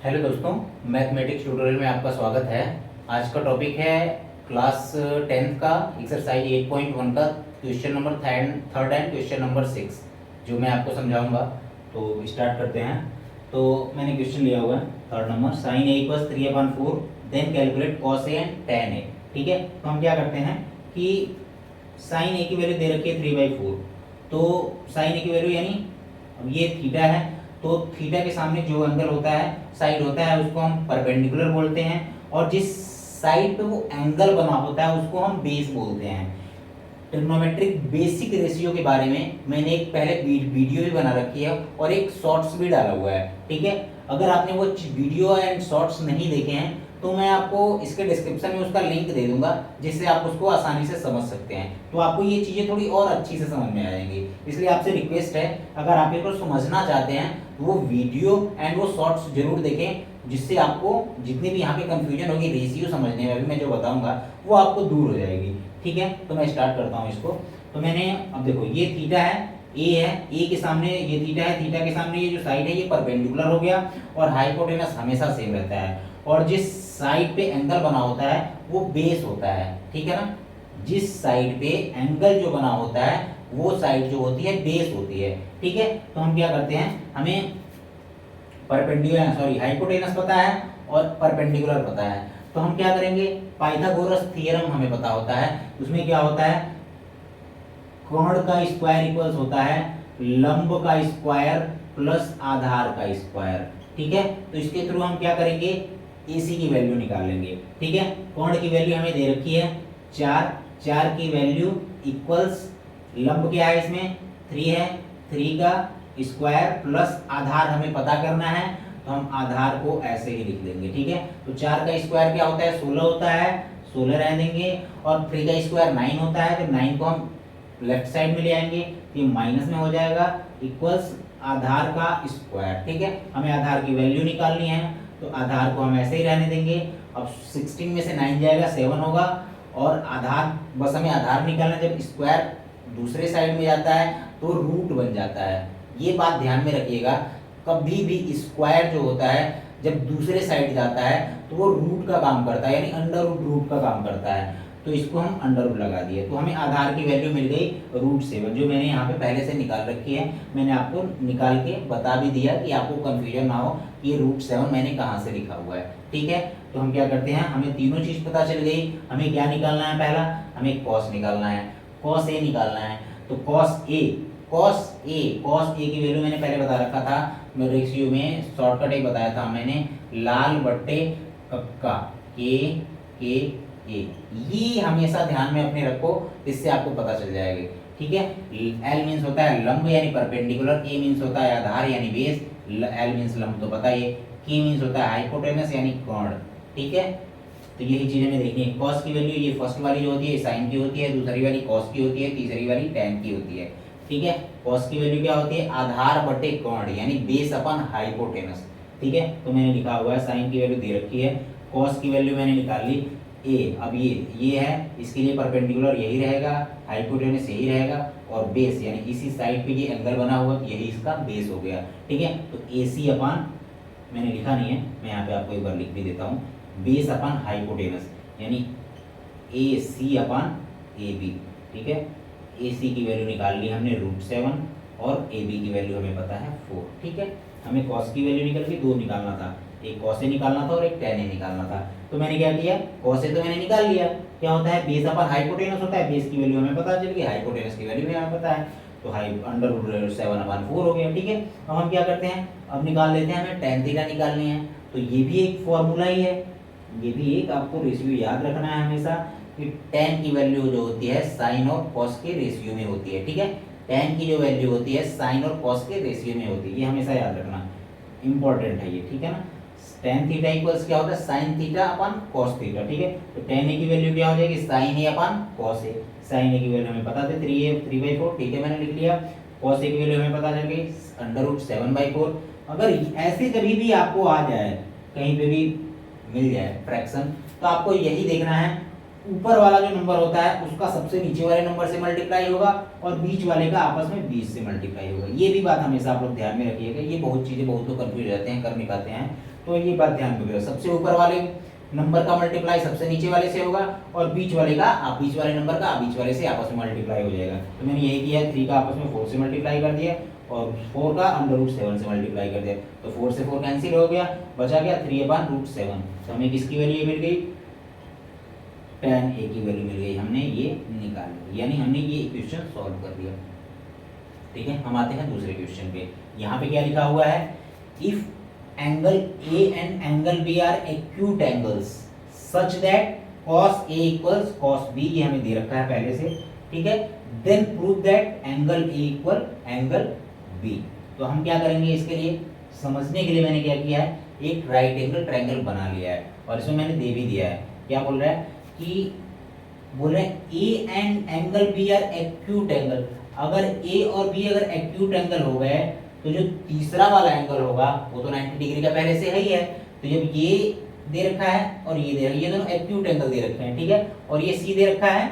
Hello दोस्तों, mathematics tutorial में आपका स्वागत है। आज का टॉपिक है क्लास 10th का एक्सरसाइज 8.1 का question number third and question number 6 जो मैं आपको समझाऊंगा। तो स्टार्ट करते हैं। तो मैंने क्वेश्चन लिया हुआ है third number, sine A equals 3/4 then calculate cos A and tan A. ठीक है, तो हम क्या करते हैं कि साइन ए की वैल्यू दे रखी है 3/4। तो साइन ए की वैल्यू यानी अब ये थीटा है, तो थीटा के सामने जो एंगल होता है, साइड होता है, उसको हम परपेंडिकुलर बोलते हैं। और जिस साइड पे वो एंगल बना होता है उसको हम बेस बोलते हैं। ट्रिग्नोमेट्रिक बेसिक रेशियो के बारे में मैंने एक पहले वीडियो भी बना रखी है और एक शॉर्ट्स भी डाला हुआ है। ठीक है, अगर आपने वो वीडियो एंड शॉर्ट्स नहीं देखे हैं तो मैं आपको इसके डिस्क्रिप्शन में उसका लिंक दे दूंगा, जिससे आप उसको आसानी से समझ सकते हैं। तो आपको ये चीज़ें थोड़ी और अच्छी से समझ में आ जाएंगी। इसलिए आपसे रिक्वेस्ट है, अगर आप इनको समझना चाहते हैं तो वो वीडियो एंड वो शॉर्ट्स जरूर देखें, जिससे आपको जितनी भी यहाँ पे कंफ्यूजन होगी रेशियो समझने में, अभी मैं जो बताऊंगा वो आपको दूर हो जाएगी। ठीक है, तो मैं स्टार्ट करता हूँ इसको। तो मैंने अब देखो ये थीटा है, ए है, ए के सामने ये थीटा है, थीटा के सामने ये जो साइड है ये परपेंडिकुलर हो गया और हाइपोटेनस हमेशा सेम रहता है। और जिस साइड पे एंगल बना होता है वो बेस होता है। ठीक है ना, जिस साइड पे एंगल जो बना होता है वो साइड जो होती है बेस होती है। ठीक है, तो हम क्या करते हैं, हमें हाइपोटेनस पता है और परपेंडिकुलर पता है। तो हम क्या करेंगे, पाइथागोरस थ्योरम हमें पता होता है। उसमें क्या होता है, कोण का स्क्वायर इक्वल्स होता है लंब का स्क्वायर प्लस आधार का स्क्वायर। ठीक है, तो इसके थ्रू हम क्या करेंगे, AC की वैल्यू निकाल लेंगे। ठीक है, कोण की वैल्यू हमें दे रखी है 4, 4 की वैल्यू इक्वल्स लंब क्या है इसमें 3 है, 3 का स्क्वायर प्लस आधार हमें पता करना है, तो हम आधार को ऐसे ही लिख देंगे। ठीक है, तो 4 का स्क्वायर क्या होता है 16 होता है, 16 रह देंगे। और 3 का स्क्वायर 9 होता है, तो 9 को हम लेफ्ट साइड में ले आएंगे, ये माइनस में हो जाएगा, इक्वल्स आधार का स्क्वायर। ठीक है, हमें आधार की वैल्यू निकालनी है, तो आधार को हम ऐसे ही रहने देंगे। अब 16 में से 9 जाएगा 7 होगा, और आधार बस हमें आधार निकालना है। जब स्क्वायर दूसरे साइड में जाता है तो रूट बन जाता है। ये बात ध्यान में रखिएगा, कभी भी स्क्वायर जो होता है जब दूसरे साइड जाता है तो वो रूट का काम करता है, यानी अंडर रूट का काम करता है। तो इसको हम अंडर रूट लगा दिए, तो हमें आधार की वैल्यू मिल गई √7, जो मैंने यहाँ पे पहले से निकाल रखी है। मैंने आपको निकाल के बता भी दिया कि आपको कंफ्यूजन ना हो कि ये √7 मैंने कहाँ से लिखा हुआ है। ठीक है, तो हम क्या करते हैं, हमें तीनों चीज़ पता चल गई। हमें क्या निकालना है, पहला हमें कॉस निकालना है, कॉस ए निकालना है। तो कॉस ए की वैल्यू मैंने पहले बता रखा था, मेरे रेशियो में शॉर्टकट एक बताया था मैंने, लाल बट्टे कक्का के ए। ये हमेशा ध्यान में अपने रखो, इससे आपको पता चल जाएगा। ठीक है, एल मीन्स होता है लंब यानी परपेंडिकुलर, ए मीन्स होता है आधार यानी बेस, एल मीन्स लंब तो पता ही है, के मीन्स होता है हाइपोटेनस यानी कोण। ठीक है, तो यही चीजें हमें देखनी है। कॉस की वैल्यू ये फर्स्ट वाली जो होती है साइन की होती है, दूसरी वाली कॉस की होती है, तीसरी वाली टेन की होती है। ठीक है, कॉस की वैल्यू क्या होती है, आधार बटे कोण यानी बेस अपन हाइपोटेनस। ठीक है, तो मैंने लिखा हुआ है साइन की वैल्यू दे रखी है, कॉस की वैल्यू मैंने निकाल ली ए। अब ये है, इसके लिए परपेंडिकुलर यही रहेगा, हाइपोटेनस यही रहेगा, और बेस यानी इसी साइड पे ये एंगल बना हुआ यही इसका बेस हो गया। ठीक है, तो AC अपान, मैंने लिखा नहीं है, मैं यहाँ पे आपको एक बार लिख भी देता हूँ, बेस अपान हाइपोटेनस यानी AC अपान AB। ठीक है, AC की वैल्यू निकाल ली हमने √7 और AB की वैल्यू हमें पता है 4। ठीक है, हमें कॉस की वैल्यू निकल के 2 निकालना था, एक कॉस ए निकालना था और एक टेन ए निकालना था। तो मैंने क्या किया, कॉस ए तो मैंने निकाल लिया, क्या होता है बेस अपन हाइपोटेनस होता है, बेस की वैल्यू हमें पता चल गई, हाइपोटेनस की वैल्यू भी हमें पता है, तो √7/4 हो गया। ठीक है, अब हम क्या करते हैं, अब निकाल लेते हैं, हमें टेन थीटा निकालनी है। तो ये भी एक फॉर्मूला ही है, ये भी एक आपको रेशियो याद रखना है हमेशा कि टेन की वैल्यू जो होती है साइन और कॉस के रेशियो में होती है। ठीक है, टेन की जो वैल्यू होती है साइन और कॉस के रेशियो में होती है, ये हमेशा याद रखना, इंपॉर्टेंट है ये। ठीक है ना, टेन थीटा इक्वल्स क्या होता है साइन थीटा अपन कॉस थीटा। ठीक है, तो टेन ए की वैल्यू क्या हो जाएगी sign A upon cos A. Sign ए की वैल्यू हमें पता थी 3/4। ठीक है, मैंने लिख लिया। कॉस ए की वैल्यू हमें पता चल गई √7/4। अगर ऐसे कभी भी आपको आ जाए, कहीं पे भी मिल जाए फ्रैक्शन, तो आपको यही देखना है ऊपर वाला जो नंबर होता है उसका सबसे नीचे वाले नंबर से मल्टीप्लाई होगा और बीच वाले का आपस में 20 से मल्टीप्लाई होगा। ये भी बात हमेशा आप लोग ध्यान में रखिएगा, ये बहुत चीजें बहुत लोग कंफ्यूज रहते हैं, कर नहीं पाते हैं। तो ये बात ध्यान में रखिएगा, सबसे ऊपर वाले नंबर का मल्टीप्लाई सबसे नीचे वाले से होगा और बीच वाले का आप बीच वाले नंबर का बीच वाले से आपस में मल्टीप्लाई हो जाएगा। तो मैंने यही किया, 3 का आपस में 4 से मल्टीप्लाई कर दिया और 4 का √7 से मल्टीप्लाई कर दिया। तो 4 से 4 कैंसिल हो गया, बचा गया 3/√7। तो हमें किसकी वैल्यू मिल गई, tan a की वैल्यू मिल गई, हमने ये निकाल ली, यानी हमने ये इक्वेशन सॉल्व कर दिया। ठीक है, हम आते हैं दूसरे क्वेश्चन पे। यहाँ पे क्या लिखा हुआ है, if angle A and angle B are acute angles such that cos A equals cos B, ये हमें दे रखा है पहले से। ठीक है, then prove that angle A equal angle B। तो हम क्या करेंगे, इसके लिए समझने के लिए मैंने क्या किया है, एक राइट एंगल ट्रायंगल बना लिया है और इसमें मैंने दे भी दिया है। क्या बोल रहा है कि बोल रहे हैं A and angle B are acute angle. अगर A और B अगर एक्यूट एंगल हो गए तो जो तीसरा वाला एंगल होगा वो तो 90 डिग्री का पहले से है ही है। तो जब ये दे रखा है और ये दे रखा है, ये दोनों एक्यूट एंगल दे रखे हैं। ठीक है, और ये C दे रखा है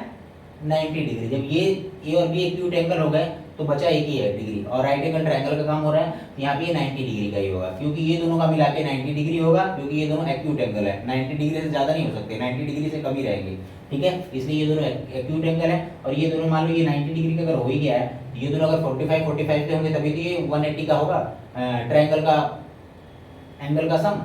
90 डिग्री। जब ये A और B एक्यूट एंगल हो गए तो बचा एक ही है डिग्री, और राइट एंगल ट्रायंगल का काम हो रहा है, यहाँ पे 90 डिग्री का ही होगा, क्योंकि ये दोनों का मिला के 90 डिग्री होगा, क्योंकि ये दोनों एक्यूट एंगल है। 90 डिग्री से ज़्यादा नहीं हो सकते, 90 डिग्री से कम ही रहेंगे। ठीक है, इसलिए ये दोनों एक्यूट एंगल है। और ये दोनों मान लो ये 90 डिग्री का अगर हो ही गया है, ये दोनों अगर 45 के होंगे तभी तो ये 180 का होगा ट्रायंगल का एंगल का सम।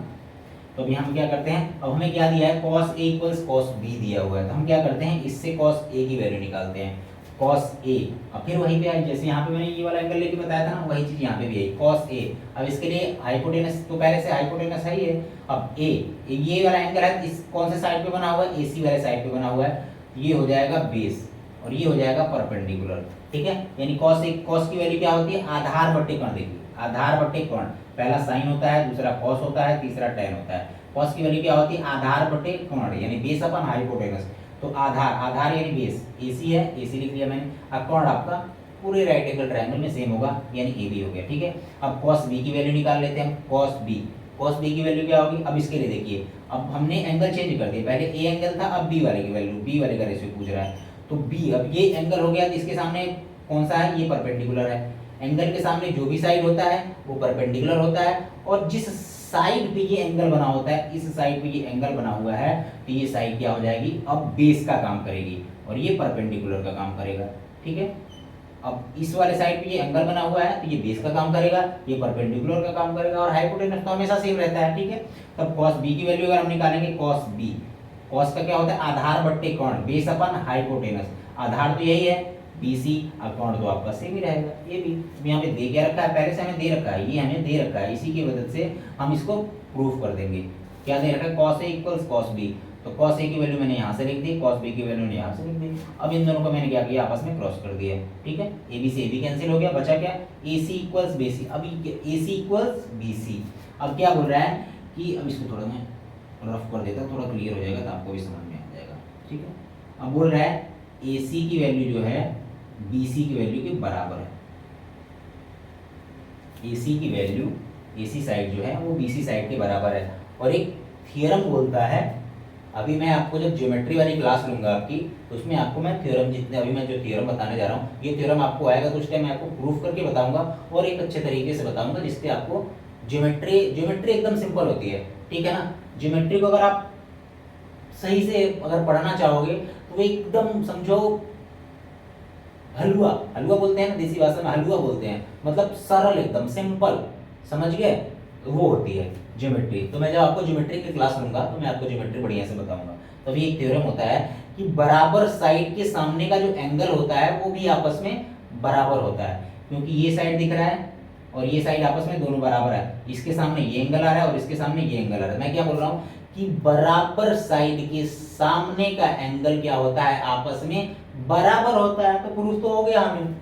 तो अभी हम क्या करते हैं, अब हमें क्या दिया है, cos A equals cos B दिया हुआ है। तो हम क्या करते हैं, इससे cos A की वैल्यू निकालते हैं, cos A। अब फिर वहीं पे आई, जैसे यहाँ पे मैंने ये वाला एंगल लेके बताया था ना, वही चीज यहाँ पे भी आई, cos A। अब इसके लिए हाइपोटेनस तो पहले से हाइपोटेनस है ही है। अब A ये वाला एंगल है, इस कौन से साइड पे बना हुआ है, AC वाले साइड पे बना हुआ है, ये हो जाएगा बेस और ये हो जाएगा परपेंडिकुलर। ठीक है, यानी cos की वैल्यू क्या होती है, आधार बट्टे कोण। देखिए आधार बट्टे कोण, पहला साइन होता है, दूसरा cos होता है, तीसरा tan होता है। cos की वैल्यू क्या होती है, आधार बट्टे कोण, यानी बेस अपन हाइपोटेनस। तो आधार यानी बेस AC है, AC लिख लिया मैंने। अब कोण आपका पूरे राइट एंगल ट्रायंगल में सेम होगा, यानी AB हो गया। ठीक है, अब cos B की वैल्यू निकाल लेते हैं, cos B की वैल्यू क्या होगी। अब इसके लिए देखिए, अब हमने एंगल चेंज कर दिया, पहले A एंगल था, अब B वाले की वैल्यू, B वाले का रेशियो पूछ रहा है। तो B, अब ये एंगल हो गया, तो इसके सामने कौन सा है, ये परपेंडिकुलर है। एंगल के सामने जो भी साइड होता है वो परपेंडिकुलर होता है, और जिस साइड पे ये एंगल बना होता है, इस साइड पे ये एंगल बना हुआ है, तो ये साइड क्या हो जाएगी, अब बेस का काम करेगी और ये परपेंडिकुलर का काम करेगा। ठीक है, अब इस वाले साइड पे ये एंगल बना हुआ है तो ये बेस का काम करेगा, ये परपेंडिकुलर का काम करेगा, और हाइपोटेनस तो हमेशा सेम रहता है। ठीक है, तब cos B की वैल्यू अगर हम निकालेंगे, cos B, cos का क्या होता है, आधार बट्टे कोण, बेस अपन हाइपोटेनस। आधार तो यही है BC, अब कोण तो आपका सेम ही रहेगा। ये भी यहाँ पे दे क्या रखा है, पहले से हमें दे रखा है, ये हमें दे रखा है, इसी की मदद से हम इसको प्रूफ कर देंगे। क्या दे रखा है, cos A equals cos B। तो cos A की वैल्यू मैंने यहाँ से लिख दी, cos B की वैल्यू मैंने यहाँ से लिख दी। अब इन दोनों को मैंने क्या किया, आपस में क्रॉस कर दिया। ठीक है, AB से AB कैंसिल हो गया, बचा क्या, AC इक्वल्स BC। अब AC इक्वल्स BC। अब क्या बोल रहा है कि, अब इसको थोड़ा मैं रफ कर देता, थोड़ा क्लियर हो जाएगा तो आपको भी समझ में आ जाएगा। ठीक है, अब बोल रहा है AC की वैल्यू जो है BC की वैल्यू के बराबर है। AC की वैल्यू, AC साइड जो है वो BC साइड के बराबर है। और एक थ्योरम बोलता है, अभी मैं आपको जब ज्योमेट्री वाली क्लास लूंगा आपकी, तो उसमें आपको मैं थ्योरम, जितने अभी मैं जो थ्योरम बताने जा रहा हूँ, ये थ्योरम आपको आएगा तो उस टाइम मैं आपको प्रूफ करके बताऊंगा और एक अच्छे तरीके से बताऊंगा, जिससे आपको ज्योमेट्री एकदम सिंपल होती है। ठीक है ना, ज्योमेट्री को अगर आप सही से अगर पढ़ना चाहोगे तो एकदम समझो हलवा बोलते हैं ना देसी भाषा में, हलवा बोलते हैं, मतलब सरल, एकदम सिंपल, समझ गए, वो होती है ज्योमेट्री। तो मैं जब आपको ज्योमेट्री की क्लास लूंगा तो मैं आपको ज्योमेट्री बढ़िया से बताऊंगा। तो अभी एक थ्योरम होता है कि बराबर साइड के सामने का जो एंगल होता है वो भी आपस में बराबर होता है, क्योंकि ये साइड दिख रहा है और ये साइड आपस में दोनों बराबर है। इसके सामने ये एंगल आ रहा है और इसके सामने ये एंगल आ रहा है। मैं क्या बोल रहा हूँ कि बराबर साइड के सामने का एंगल क्या होता है, आपस में बराबर होता है। तो प्रूफ तो हो गया हमें,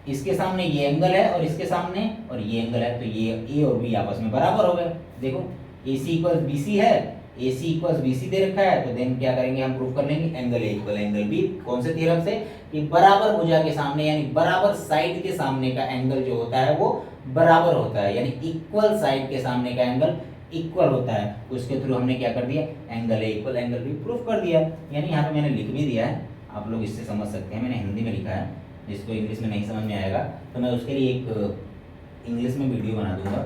इसके सामने ये एंगल है और इसके सामने और ये एंगल है, तो ये A और B आपस में बराबर हो गए। देखो AC इक्वल BC है, AC इक्वल BC दे रखा है, तो देन क्या करेंगे, हम प्रूफ कर लेंगे angle A equal angle B। कौन से थ्योरम से, कि बराबर भुजा के सामने यानी बराबर साइड के सामने का एंगल जो होता है वो बराबर होता है, यानी इक्वल साइड के सामने का एंगल इक्वल होता है। उसके थ्रू हमने क्या कर दिया, angle A equal angle B proof कर दिया। यानी यहाँ पे मैंने लिख भी दिया है, आप लोग इससे समझ सकते हैं, मैंने हिंदी में लिखा है, जिसको इंग्लिश में नहीं समझ में आएगा तो मैं उसके लिए एक इंग्लिश में वीडियो बना दूंगा,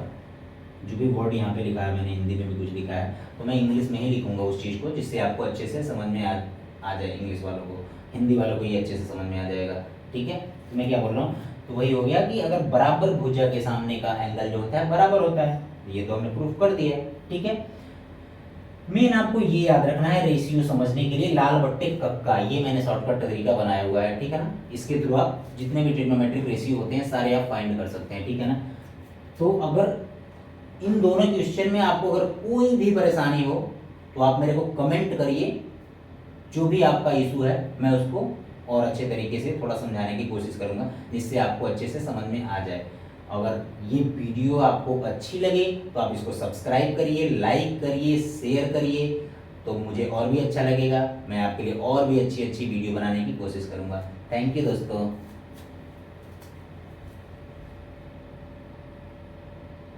जो भी वर्ड यहाँ पे लिखा है, मैंने हिंदी में भी कुछ लिखा है तो मैं इंग्लिश में ही लिखूंगा उस चीज़ को, जिससे आपको अच्छे से समझ में आ जाए, इंग्लिश वालों को, हिंदी वालों को ये अच्छे से समझ में आ जाएगा। ठीक है, तो मैं क्या बोल रहा हूँ, तो वही हो गया कि अगर बराबर भुजा के सामने का एंगल जो होता है बराबर होता है, ये तो हमने प्रूफ कर दिया है। ठीक है, मेन आपको ये याद रखना है रेशियो समझने के लिए, लाल बट्टे कक्का, ये मैंने शॉर्टकट तरीका बनाया हुआ है। ठीक है ना, इसके थ्रू आप जितने भी ट्रिग्नोमेट्रिक रेशियो होते हैं सारे आप फाइंड कर सकते हैं। ठीक है ना, तो अगर इन दोनों क्वेश्चन में आपको अगर कोई भी परेशानी हो तो आप मेरे को कमेंट करिए, जो भी आपका इशू है मैं उसको और अच्छे तरीके से थोड़ा समझाने की कोशिश करूंगा, जिससे आपको अच्छे से समझ में आ जाए। अगर ये वीडियो आपको अच्छी लगे तो आप इसको सब्सक्राइब करिए, लाइक करिए, शेयर करिए, तो मुझे और भी अच्छा लगेगा, मैं आपके लिए और भी अच्छी अच्छी वीडियो बनाने की कोशिश करूंगा। थैंक यू दोस्तों।